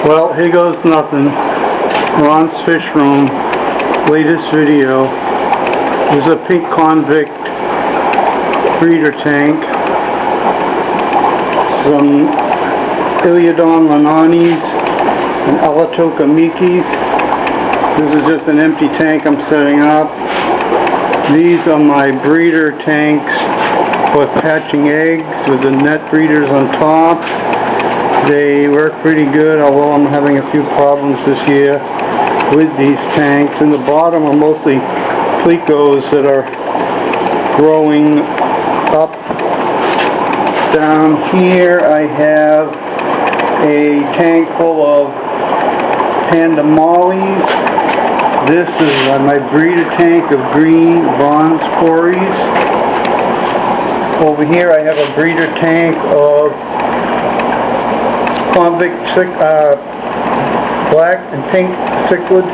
Well, here goes nothing. Ron's Fish Room, latest video. This is a pink convict breeder tank. Some Iliodon lananis and Alatokamikis. This is just an empty tank I'm setting up. These are my breeder tanks for hatching eggs with the net breeders on top. They work pretty good, although I'm having a few problems this year with these tanks. In the bottom are mostly plecos that are growing up. Down here I have a tank full of panda mollies. This is my breeder tank of green bronze cories. Over here I have a breeder tank of convict black and pink cichlids,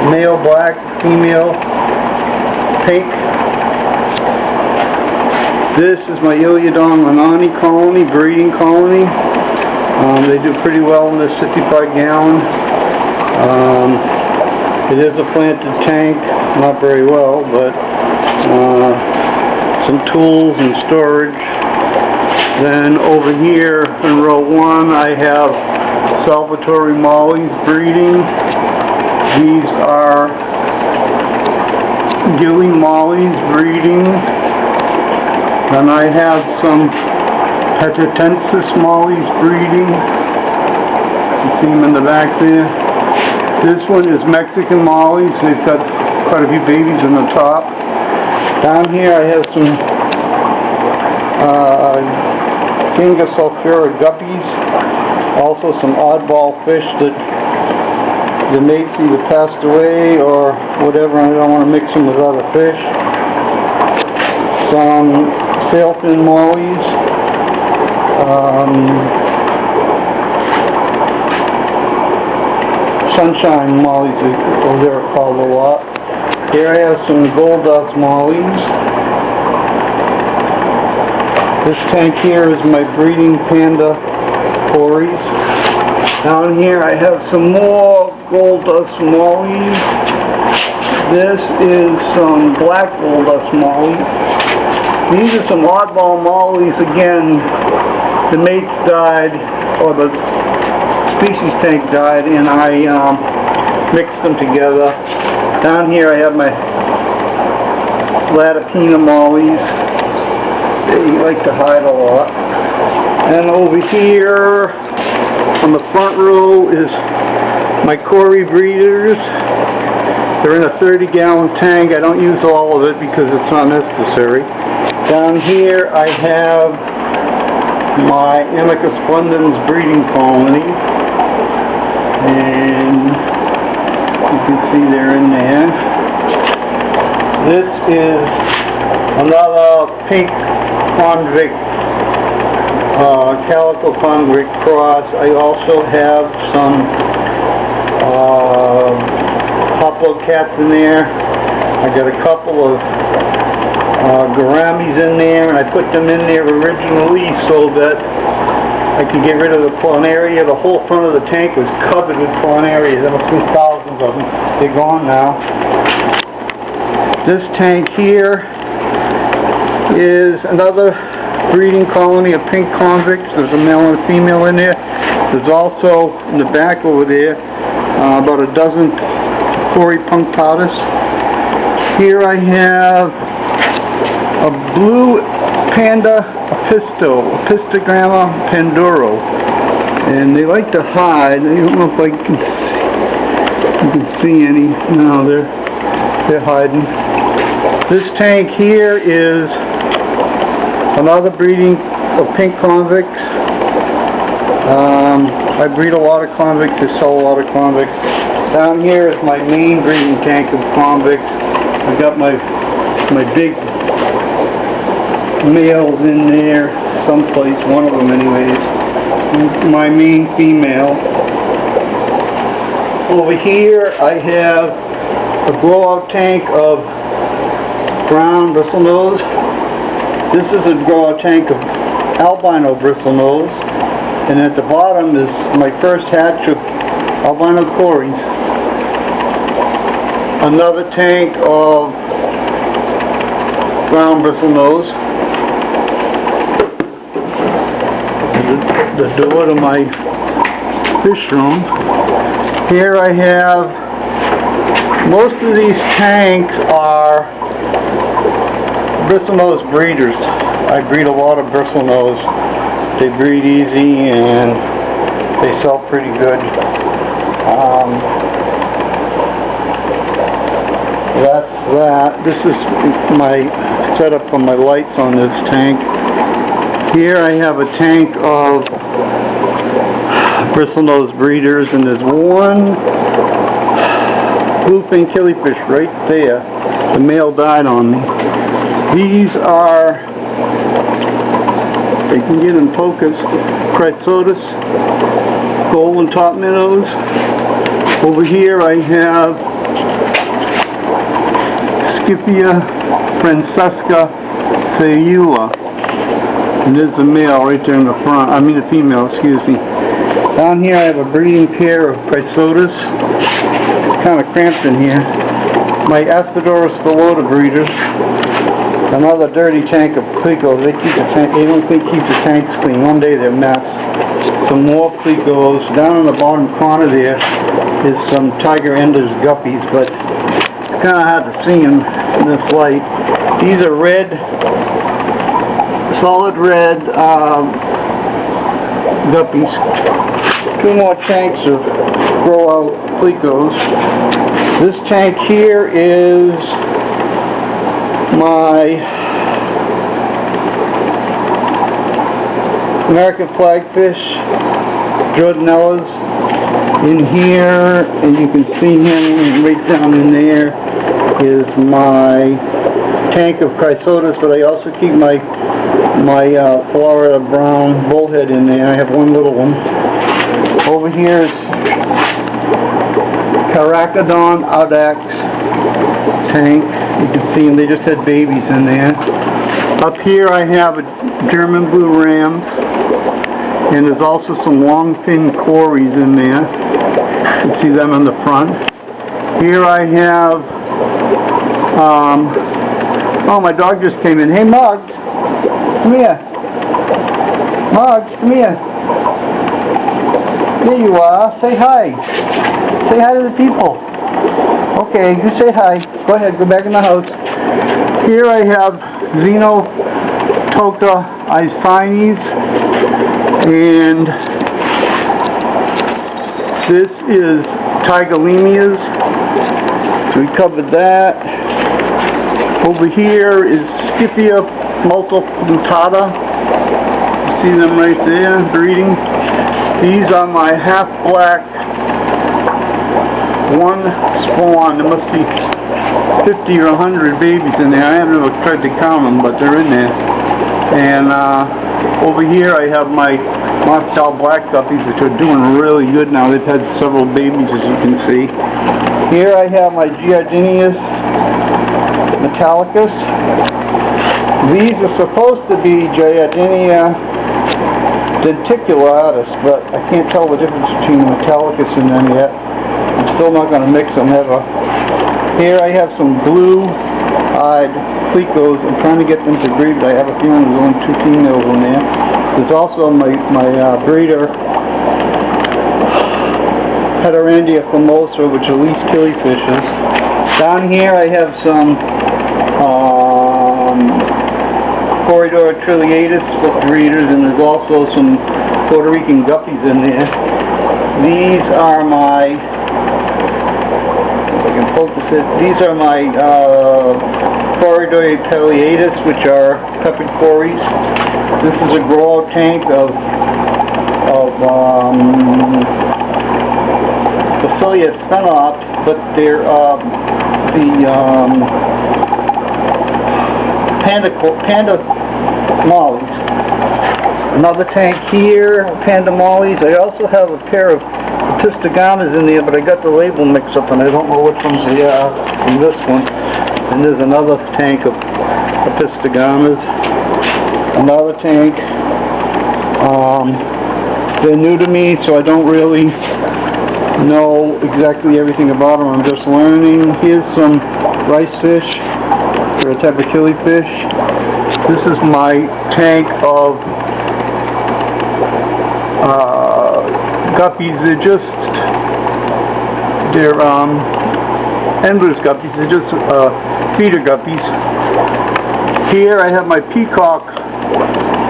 male black, female pink. This is my Iliodon lanani colony, breeding colony. They do pretty well in this 55-gallon. It is a planted tank, not very well, but some tools and storage. Then over here in row 1 I have Salvatore mollies breeding. These are Gilly mollies breeding. Then I have some Hetatensis mollies breeding. You see them in the back there. This one is Mexican mollies. They've got quite a few babies in the top. Down here I have some Kinga sulphura guppies, also some oddball fish that the mates either passed away or whatever, and I don't want to mix them with other fish. Some sailfin mollies, sunshine mollies, or they're called a lot. Here I have some gold dust mollies. This tank here is my breeding panda cories. Down here I have some more gold dust mollies. This is some black gold dust mollies. These are some oddball mollies. Again, the mates died, or the species tank died, and I mixed them together. Down here I have my Latipina mollies. They like to hide a lot. And over here on the front row is my cory breeders. They're in a 30-gallon tank. I don't use all of it because it's not necessary. Down here I have my Amicus splendens breeding colony. And you can see they're in there. This is another pink convict, calico convict cross. I also have some Hoplo cats in there. I got a couple of gouramis in there, and I put them in there originally so that I could get rid of the planaria. The whole front of the tank was covered with planaria. There must be thousands of them. They're gone now. This tank here is another breeding colony of pink convicts. There's a male and a female in there. There's also in the back over there about a dozen cory punctatus. Here I have a blue panda Apistogramma panduro, and they like to hide. I don't know if you can see any. No, they're hiding. This tank here is another breeding of pink convicts. I breed a lot of convicts, I sell a lot of convicts. Down here is my main breeding tank of convicts. I've got my big males in there someplace, one of them anyways. My main female. Over here I have a grow-out tank of brown bristlenose. This is a grow-out tank of albino bristlenose, and at the bottom is my first hatch of albino cories. Another tank of brown bristlenose. The door to my fish room. Here I have, most of these tanks are bristlenose breeders. I breed a lot of bristlenose. They breed easy and they sell pretty good. That's that. This is my setup for my lights on this tank. Here I have a tank of bristlenose breeders, and there's one bluefin killifish right there. The male died on me. These are, they can get in focus, Chrysotis, golden top minnows. Over here I have Scyphia francesca Sayula. And there's the male right there in the front, I mean the female, excuse me. Down here I have a breeding pair of Chrysotis. Kind of cramped in here. My Aspidorus phalloda breeders. Another dirty tank of plecos. They don't keep the tanks clean. One day they're a mess. Some more plecos. Down in the bottom corner there is some tiger enders guppies, but it's kind of hard to see them in this light. These are red, solid red guppies. Two more tanks of grow out plecos. This tank here is my American flagfish, Jordanellas. In here, and you can see him right down in there, is my tank of Chrysotis, but I also keep my Florida brown bullhead in there. I have one little one. Over here is Caracodon audax tank. You can see them, they just had babies in there. Up here I have a German blue rams, and there's also some long fin cories in there. You can see them in the front. Here I have, oh, my dog just came in. Hey, Muggs, come here. Muggs, come here. There you are. Say hi. Say hi to the people. Okay, you say hi. Go ahead, go back in the house. Here I have Xenotoca isines, and this is Tigalemias. So we covered that. Over here is Scyphia multifluttata. You see them right there, breeding. These are my half-black one spawn. There must be 50 or 100 babies in there. I haven't ever tried to count them, but they're in there. And over here I have my Moscow black guppies, which are doing really good now. They've had several babies, as you can see. Here I have my Giardinius metallicus. These are supposed to be Giardinia denticulatus, but I can't tell the difference between the metallicus and them yet. I'm still not going to mix them ever. Here I have some blue-eyed plecos. I'm trying to get them to breed, but I have a feeling there's only two females in there. There's also my breeder, Heterandia famosa, which are least killiefishes. Down here I have some Corridor trilliatus breeders, and there's also some Puerto Rican guppies in there. These are my, if I can focus it, these are my Corridor palliatus, which are peppered cories. This is a grow out tank of Basilia spinops, but they're Panda mollies. Another tank here, Panda mollies. I also have a pair of Pistogamas in there, but I got the label mixed up and I don't know which ones they are from this one. And there's another tank of Pistogamas. Another tank. They're new to me, so I don't really know exactly everything about them. I'm just learning. Here's some rice fish, or a type of killifish. This is my tank of guppies. They're endless guppies. They're just feeder guppies. Here I have my peacock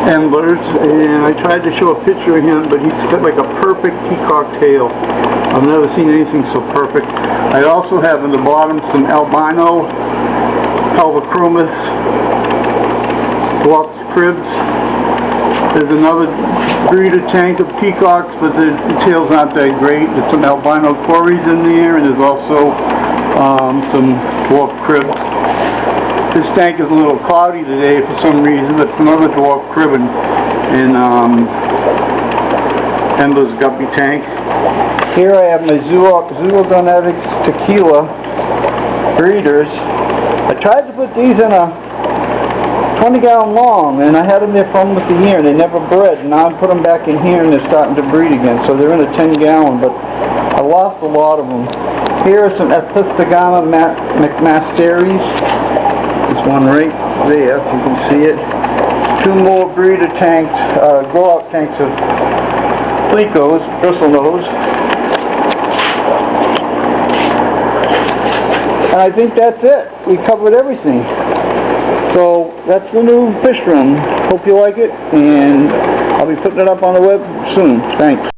endlers, and I tried to show a picture of him, but he's got like a perfect peacock tail. I've never seen anything so perfect. I also have in the bottom some albino Pelvochromis dwarf cribs. There's another breeder tank of peacocks, but the tails aren't that great. There's some albino cories in there, and there's also some dwarf cribs. This tank is a little cloudy today for some reason. It's another dwarf crib in Endler's guppy tank. Here I have my Zoogonetics tequila breeders. I tried to put these in a 20-gallon long, and I had them there for almost a year, and they never bred. Now I put them back in here, and they're starting to breed again. So they're in a 10-gallon, but I lost a lot of them. Here are some Epistogona McMasteries. There's one right there, if you can see it. Two more breeder tanks, grow-out tanks of Plecos, bristlenose. And I think that's it. We covered everything. So that's the new fish room. Hope you like it, and I'll be putting it up on the web soon. Thanks.